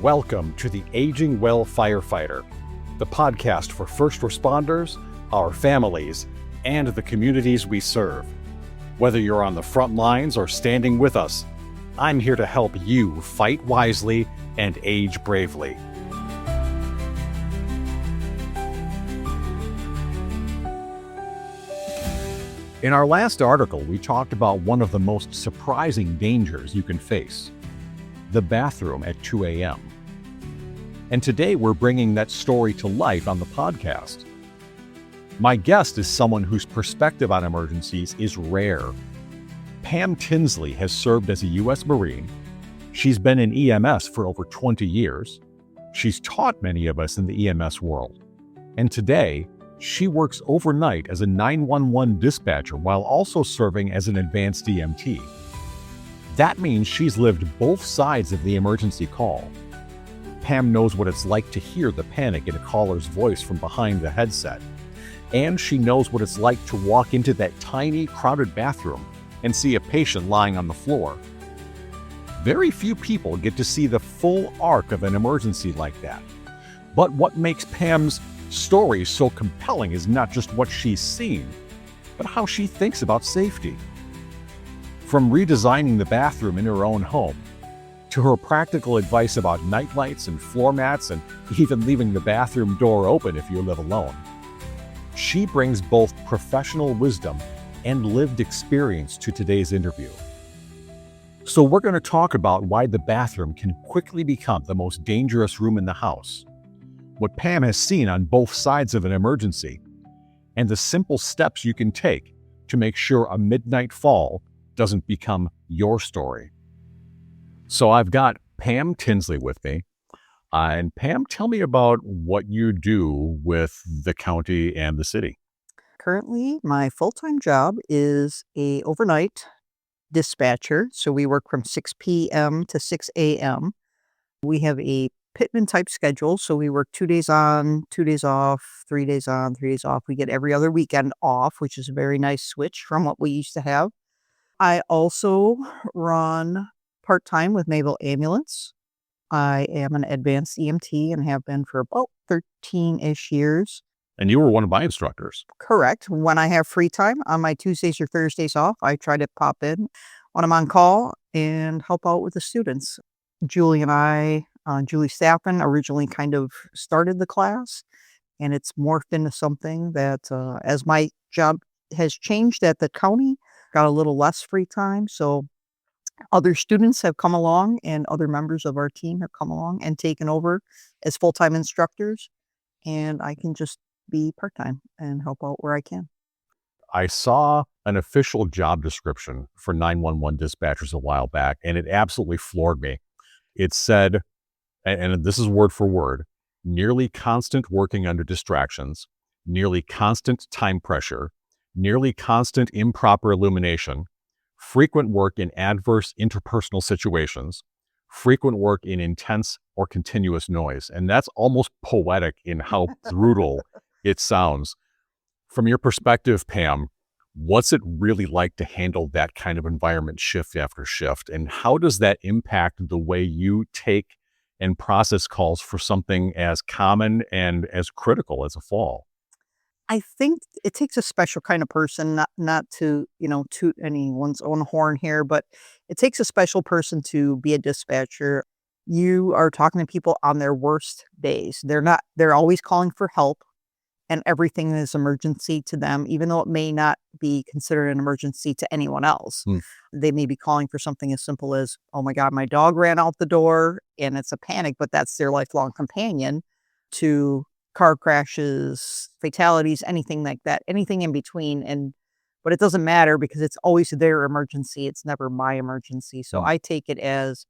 Welcome to the Aging Well Firefighter, the podcast for first responders, our families, and the communities we serve. Whether you're on the front lines or standing with us, I'm here to help you fight wisely and age bravely. In our last article, we talked about one of the most surprising dangers you can face, the bathroom at 2 a.m. And today we're bringing that story to life on the podcast. My guest is someone whose perspective on emergencies is rare. Pam Tinsley has served as a U.S. Marine. She's been in EMS for over 20 years. She's taught many of us in the EMS world. And today, she works overnight as a 911 dispatcher while also serving as an advanced EMT. That means she's lived both sides of the emergency call. Pam knows what it's like to hear the panic in a caller's voice from behind the headset. And she knows what it's like to walk into that tiny, crowded bathroom and see a patient lying on the floor. Very few people get to see the full arc of an emergency like that. But what makes Pam's story so compelling is not just what she's seen, but how she thinks about safety. From redesigning the bathroom in her own home, to her practical advice about nightlights and floor mats and even leaving the bathroom door open if you live alone. She brings both professional wisdom and lived experience to today's interview. So we're going to talk about why the bathroom can quickly become the most dangerous room in the house, what Pam has seen on both sides of an emergency, and the simple steps you can take to make sure a midnight fall doesn't become your story. So I've got Pam Tinsley with me. And Pam, tell me about what you do with the county and the city. Currently, my full-time job is a overnight dispatcher. So we work from 6 p.m. to 6 a.m. We have a Pitman type schedule. So we work 2 days on, 2 days off, 3 days on, 3 days off. We get every other weekend off, which is a very nice switch from what we used to have. I also run part-time with Naval Ambulance. I am an advanced EMT and have been for about 13-ish years. And you were one of my instructors. Correct. When I have free time on my Tuesdays or Thursdays off, I try to pop in when I'm on call and help out with the students. Julie Staffen originally kind of started the class, and it's morphed into something that as my job has changed at the county, got a little less free time. So other students have come along and other members of our team have come along and taken over as full-time instructors. And I can just be part-time and help out where I can. I saw an official job description for 911 dispatchers a while back, and it absolutely floored me. It said, and this is word for word, nearly constant working under distractions, nearly constant time pressure, nearly constant improper illumination, frequent work in adverse interpersonal situations, frequent work in intense or continuous noise. And that's almost poetic in how brutal it sounds. From your perspective, Pam, what's it really like to handle that kind of environment shift after shift? And how does that impact the way you take and process calls for something as common and as critical as a fall? I think it takes a special kind of person, not to, toot anyone's own horn here, but it takes a special person to be a dispatcher. You are talking to people on their worst days. They're always calling for help, and everything is emergency to them, even though it may not be considered an emergency to anyone else. They may be calling for something as simple as, oh my God, my dog ran out the door, and it's a panic, but that's their lifelong companion, to car crashes, fatalities, anything like that, anything in between. But it doesn't matter because it's always their emergency. It's never my emergency. So I take it as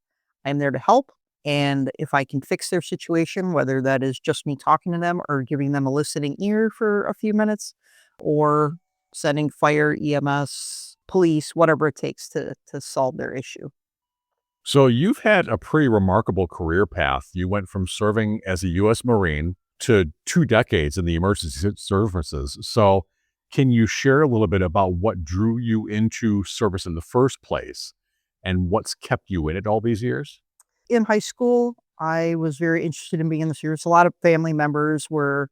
I'm there to help. And if I can fix their situation, whether that is just me talking to them or giving them a listening ear for a few minutes, or sending fire, EMS, police, whatever it takes to solve their issue. So you've had a pretty remarkable career path. You went from serving as a U.S. Marine to 2 decades in the emergency services. So can you share a little bit about what drew you into service in the first place and what's kept you in it all these years? In high school, I was very interested in being in the service. A lot of family members were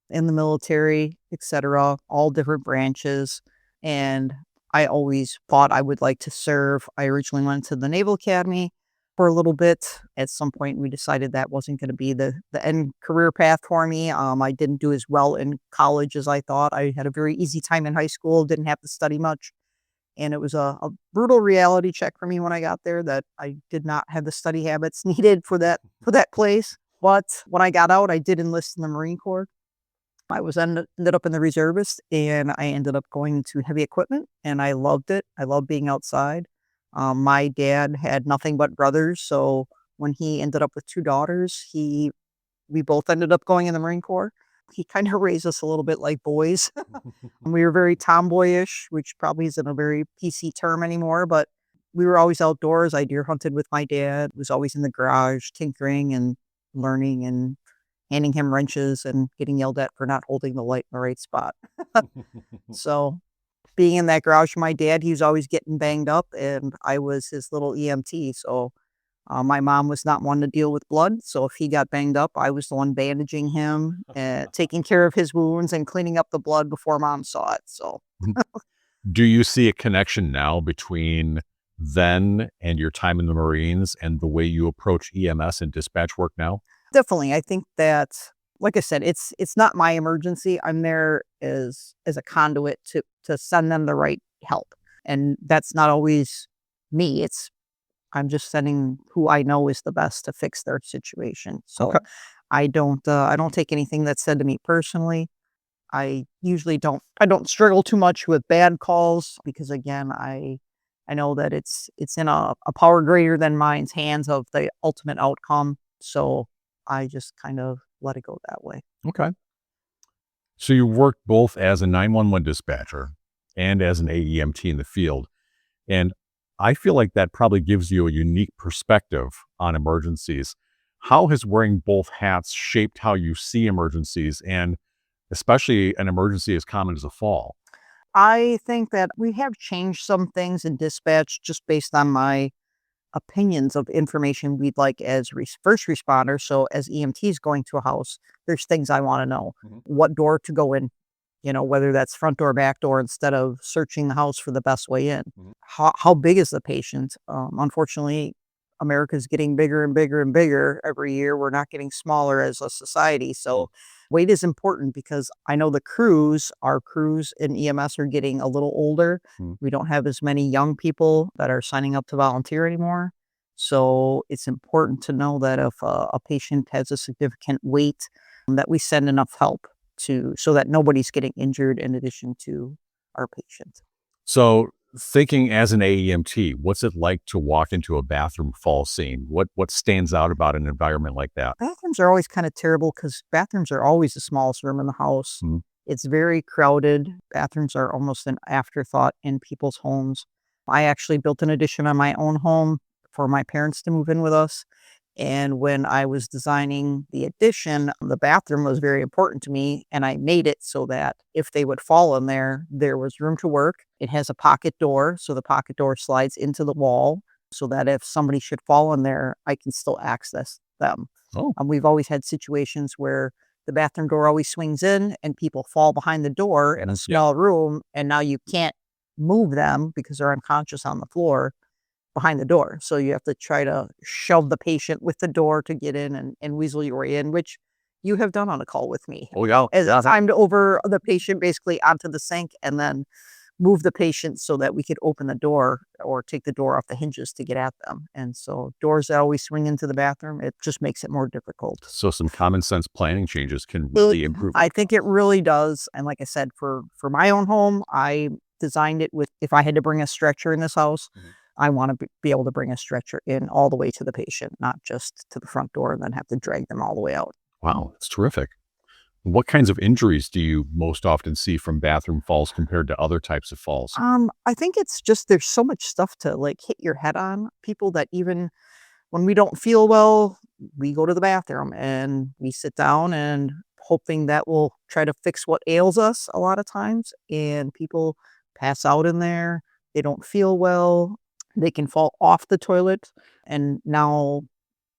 in the military, etc., all different branches. And I always thought I would like to serve. I originally went to the Naval Academy for a little bit. At some point, we decided that wasn't going to be the end career path for me. I didn't do as well in college as I thought. I had a very easy time in high school, didn't have to study much. And it was a brutal reality check for me when I got there that I did not have the study habits needed for that place. But when I got out, I did enlist in the Marine Corps. I was ended up in the reservist, and I ended up going into heavy equipment, and I loved it. I love being outside. My dad had nothing but brothers, so when he ended up with 2 daughters, he we both ended up going in the Marine Corps. He kinda raised us a little bit like boys. We were very tomboyish, which probably isn't a very PC term anymore, but we were always outdoors. I deer hunted with my dad, was always in the garage tinkering and learning and handing him wrenches and getting yelled at for not holding the light in the right spot. So, being in that garage with my dad, he was always getting banged up, and I was his little EMT, so my mom was not one to deal with blood, so if he got banged up, I was the one bandaging him, taking care of his wounds and cleaning up the blood before mom saw it, so Do you see a connection now between then and your time in the Marines and the way you approach EMS and dispatch work now? definitely, I think that, like I said, it's not my emergency, I'm there as a conduit to send them the right help, and that's not always me, I'm just sending who I know is the best to fix their situation, so Okay. I don't take anything that's said to me personally. I usually I don't struggle too much with bad calls because again, I know that it's in a power greater than mine's hands of the ultimate outcome. So I just kind of let it go that way. Okay. So you worked both as a 911 dispatcher and as an AEMT in the field. And I feel like that probably gives you a unique perspective on emergencies. How has wearing both hats shaped how you see emergencies and especially an emergency as common as a fall? I think that we have changed some things in dispatch just based on my opinions of information we'd like as first responders. So as EMTs going to a house, there's things I want to know. Mhm. What door to go in, whether that's front door, back door, instead of searching the house for the best way in. Mhm. How big is the patient? Unfortunately, America's getting bigger and bigger and bigger every year. We're not getting smaller as a society. Mm. So weight is important because I know our crews in EMS are getting a little older. Mm. We don't have as many young people that are signing up to volunteer anymore. So it's important to know that if a patient has a significant weight, that we send enough help so that nobody's getting injured in addition to our patient. So, thinking as an AEMT, what's it like to walk into a bathroom fall scene? What stands out about an environment like that? Bathrooms are always kind of terrible because bathrooms are always the smallest room in the house. Mm. It's very crowded. Bathrooms are almost an afterthought in people's homes. I actually built an addition on my own home for my parents to move in with us. And when I was designing the addition, the bathroom was very important to me. And I made it so that if they would fall in there, there was room to work. It has a pocket door. So the pocket door slides into the wall so that if somebody should fall in there, I can still access them. Oh, We've always had situations where the bathroom door always swings in and people fall behind the door in a yeah. small room. And now you can't move them because they're unconscious on the floor behind the door. So you have to try to shove the patient with the door to get in and weasel your way in, which you have done on a call with me. Oh, yeah. As Yeah. climbed over the patient basically onto the sink and then move the patient so that we could open the door or take the door off the hinges to get at them. And so doors that always swing into the bathroom, it just makes it more difficult. So some common sense planning changes can Well, really improve I think it outcomes. really does. And like I said, for my own home, I designed it with if I had to bring a stretcher in this house, Mhm. I want to be able to bring a stretcher in all the way to the patient, not just to the front door and then have to drag them all the way out. Wow, that's terrific. What kinds of injuries do you most often see from bathroom falls compared to other types of falls? I think it's just there's so much stuff to like hit your head on. People that even when we don't feel well, we go to the bathroom and we sit down and hoping that will try to fix what ails us a lot of times. And people pass out in there. They don't feel well. They can fall off the toilet. And now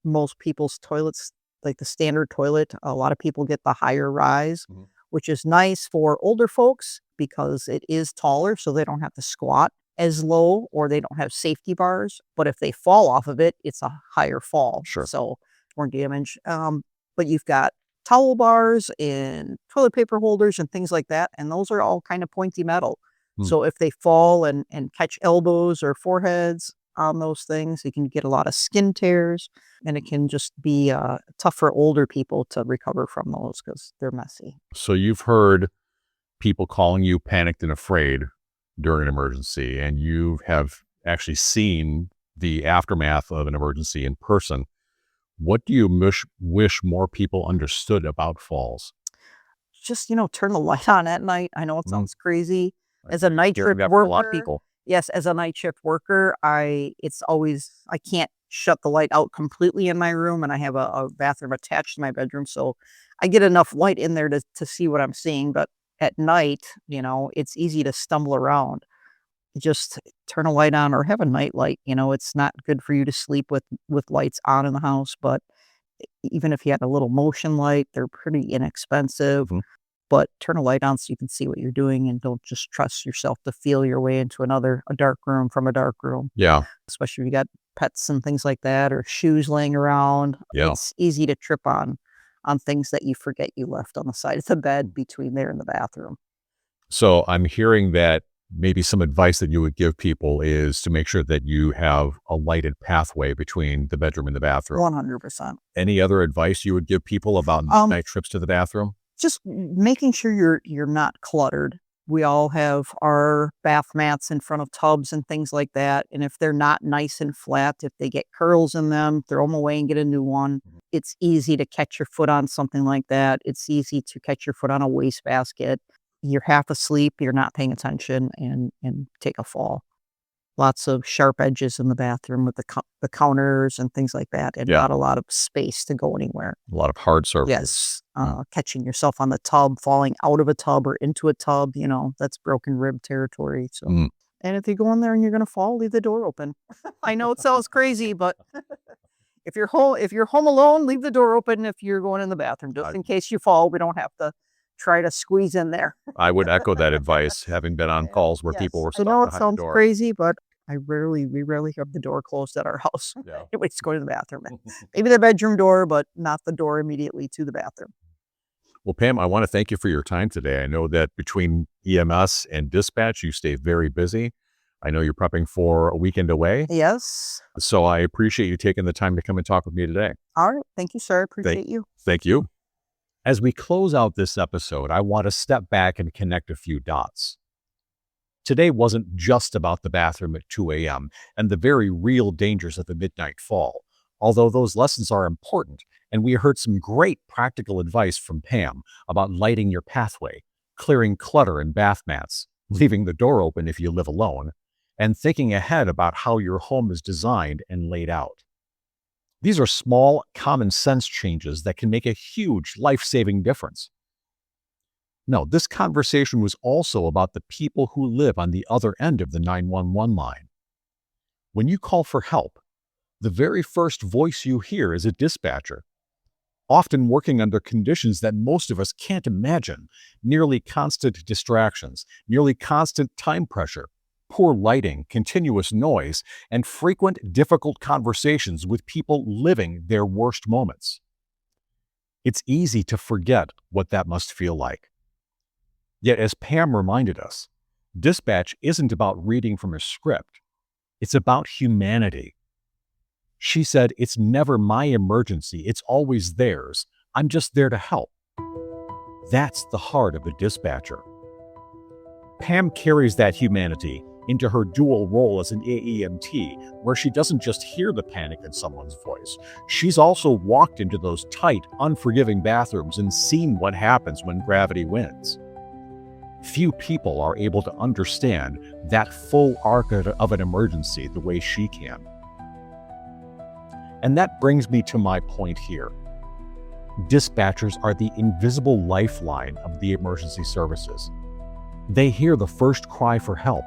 most people's toilets, like the standard toilet, a lot of people get the higher rise, which is nice for older folks because it is taller, so they don't have to squat as low or they don't have safety bars. But if they fall off of it, it's a higher fall. Sure. So more damage. But you've got towel bars and toilet paper holders and things like that. And those are all kind of pointy metal. So if they fall and catch elbows or foreheads on those things, you can get a lot of skin tears, and it can just be tough for older people to recover from those because they're messy. So you've heard people calling you panicked and afraid during an emergency, and you have actually seen the aftermath of an emergency in person. What do you wish more people understood about falls? Just, turn the light on at night. I know it sounds crazy. As a night shift A worker, lot of people. yes, as a night shift worker, I can't shut the light out completely in my room, and I have a bathroom attached to my bedroom, so I get enough light in there to see what I'm seeing. But at night, it's easy to stumble around. Just turn a light on or have a night light. It's not good for you to sleep with lights on in the house, but even if you had a little motion light, they're pretty inexpensive. But turn a light on so you can see what you're doing, and don't just trust yourself to feel your way into a dark room from a dark room. Yeah. Especially if you got pets and things like that, or shoes laying around. Yeah. It's easy to trip on things that you forget you left on the side of the bed between there and the bathroom. So I'm hearing that maybe some advice that you would give people is to make sure that you have a lighted pathway between the bedroom and the bathroom. 100%. Any other advice you would give people about night trips to the bathroom? Just making sure you're not cluttered. We all have our bath mats in front of tubs and things like that. And if they're not nice and flat, if they get curls in them, throw them away and get a new one. It's easy to catch your foot on something like that. It's easy to catch your foot on a wastebasket. You're half asleep, you're not paying attention, and take a fall. Lots of sharp edges in the bathroom with the counters and things like that, and not a lot of space to go anywhere. A lot of hard surfaces. Yes. Catching yourself on the tub, falling out of a tub or into a tub, that's broken rib territory. So, and if you go in there and you're going to fall, leave the door open. I know it sounds crazy, but if you're home alone, leave the door open if you're going in the bathroom, just in case you fall. We don't have to try to squeeze in there. I would echo that advice, having been on calls where people were stuck I know it behind the sounds door. crazy, but we rarely have the door closed at our house. Yeah. We just go to the bathroom. Maybe the bedroom door, but not the door immediately to the bathroom. Well, Pam, I want to thank you for your time today. I know that between EMS and dispatch, you stay very busy. I know you're prepping for a weekend away. Yes. So I appreciate you taking the time to come and talk with me today. All right. Thank you, sir. Appreciate you. Thank you. As we close out this episode, I want to step back and connect a few dots. Today wasn't just about the bathroom at 2 a.m. and the very real dangers of the midnight fall, although those lessons are important, and we heard some great practical advice from Pam about lighting your pathway, clearing clutter in bath mats, leaving the door open if you live alone, and thinking ahead about how your home is designed and laid out. These are small, common sense changes that can make a huge life-saving difference. No, this conversation was also about the people who live on the other end of the 911 line. When you call for help, the very first voice you hear is a dispatcher, often working under conditions that most of us can't imagine: nearly constant distractions, nearly constant time pressure, poor lighting, continuous noise, and frequent difficult conversations with people living their worst moments. It's easy to forget what that must feel like. Yet, as Pam reminded us, dispatch isn't about reading from a script. It's about humanity. She said, "It's never my emergency. It's always theirs. I'm just there to help." That's the heart of a dispatcher. Pam carries that humanity into her dual role as an AEMT, where she doesn't just hear the panic in someone's voice. She's also walked into those tight, unforgiving bathrooms and seen what happens when gravity wins. Few people are able to understand that full arc of an emergency the way she can. And that brings me to my point here. Dispatchers are the invisible lifeline of the emergency services. They hear the first cry for help.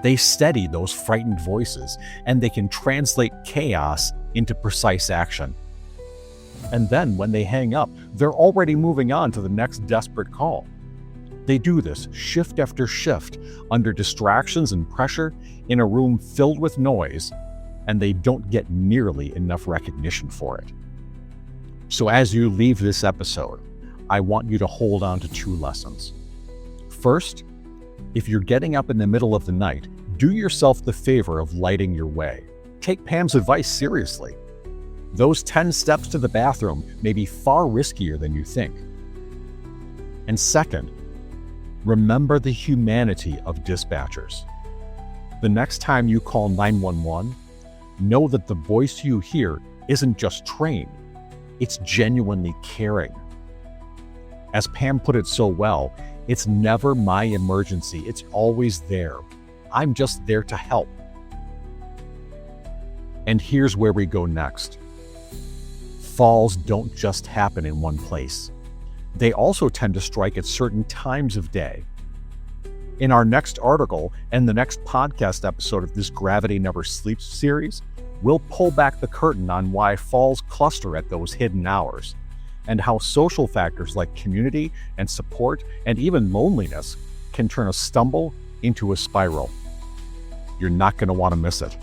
They steady those frightened voices, and they can translate chaos into precise action. And then when they hang up, they're already moving on to the next desperate call. They do this shift after shift under distractions and pressure in a room filled with noise, and they don't get nearly enough recognition for it. So as you leave this episode, I want you to hold on to 2 lessons. First, if you're getting up in the middle of the night, do yourself the favor of lighting your way. Take Pam's advice seriously. Those 10 steps to the bathroom may be far riskier than you think. And second, remember the humanity of dispatchers. The next time you call 911, know that the voice you hear isn't just trained, it's genuinely caring. As Pam put it so well, it's never my emergency, it's always there. I'm just there to help. And here's where we go next. Falls don't just happen in one place. They also tend to strike at certain times of day. In our next article and the next podcast episode of this Gravity Never Sleeps series, we'll pull back the curtain on why falls cluster at those hidden hours, and how social factors like community and support and even loneliness can turn a stumble into a spiral. You're not going to want to miss it.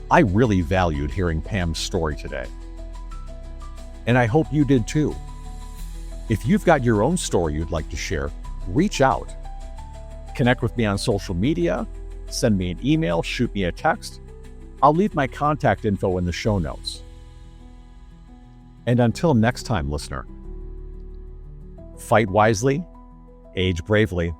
I really valued hearing Pam's story today, and I hope you did too. If you've got your own story you'd like to share, reach out. Connect with me on social media, send me an email, shoot me a text. I'll leave my contact info in the show notes. And until next time, listener, fight wisely, age bravely,